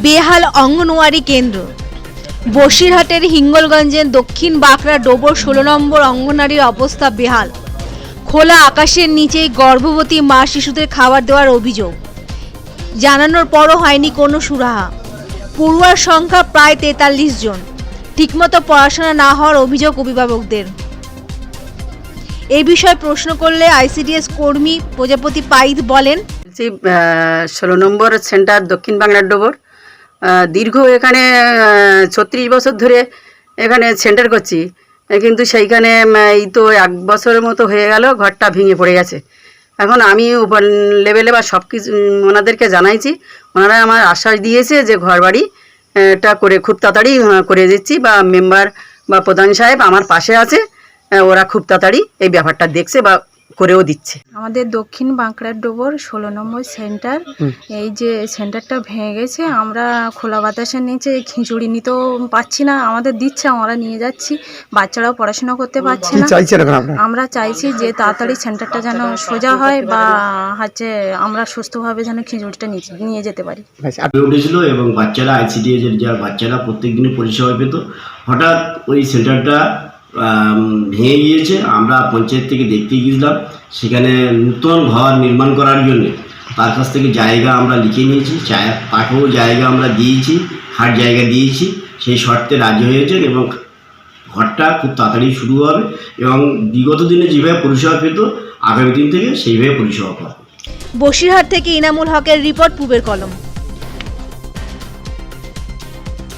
বেহাল অঙ্গনওয়াড়ি কেন্দ্র। বসিরহাটের হিঙ্গলগঞ্জের দক্ষিণ বাঁকড়া ডোবর 16 নম্বর অঙ্গনওয়াড়ির অবস্থা বেহাল। খোলা আকাশের নিচেই গর্ভবতী মা শিশুদের খাবার দেওয়ার অভিযোগ। জানানোর পরও হয়নি কোনো সুরাহা। পড়ুয়ার সংখ্যা প্রায় 43 জন। ঠিকমতো পড়াশোনা না হওয়ার অভিযোগ অভিভাবকদের। এই বিষয়ে প্রশ্ন করলে আইসিডিএস কর্মী প্রজাপতি পাইদ বলেন, 16 নম্বর সেন্টার দক্ষিণ বাংলার ডোবর। দীর্ঘ এখানে 36 বছর ধরে এখানে সেন্টার করছি, কিন্তু সেইখানে এই তো 1 বছরের মতো হয়ে গেল ঘরটা ভেঙে পড়ে গেছে। এখন আমি উপর লেভেলে বা সব কিছু ওনাদেরকে জানাইছি, ওনারা আমার আশ্বাস দিয়েছে যে ঘরবাড়ি এটা করে খুব তাড়াতাড়ি করে দিচ্ছি, বা মেম্বার বা প্রধান সাহেব আমার পাশে আছে, ওরা খুব তাড়াতাড়ি এই ব্যাপারটা দেখছে বা করেও দিচ্ছে। আমাদের দক্ষিণ বাঁকড়ার ডোবর 16 নম্বর সেন্টার, এই যে সেন্টারটা ভেঙে গেছে, আমরা খোলা বাতাসের নিচে খিচুড়ি নিতেও পাচ্ছি না, আমাদের দিচ্ছে আমরা নিয়ে যাচ্ছি, বাচ্চারাও পড়াশোনা করতে পারছে না। আমরা চাইছি যে তাড়াতাড়ি সেন্টারটা যেন সোজা হয়, বা হচ্ছে আমরা সুস্থভাবে যেন খিচুড়িটা নিয়ে যেতে পারি। উঠেছিল এবং বাচ্চারা আইসিডিএস এর যারা বাচ্চারা প্রত্যেক দিনই পরিষেবা পেত, হঠাৎ ওই সেন্টারটা ভেঙে গিয়েছে। আমরা পঞ্চায়েত থেকে দেখতে গিয়েছিলাম, সেখানে নূতন ঘর নির্মাণ করার জন্য তার কাছ থেকে জায়গা আমরা লিখে নিয়েছি, তাকেও জায়গা আমরা দিয়েছি, হাট জায়গা দিয়েছি, সেই শর্তে রাজি হয়েছেন এবং ঘরটা খুব তাড়াতাড়ি শুরু হবে এবং বিগত দিনে যেভাবে পরিষেবা পেত আগামী দিন থেকে সেইভাবে পরিষেবা পাবে। বসিরহাট থেকে ইনামুল হকের রিপোর্ট, পূবের কলম।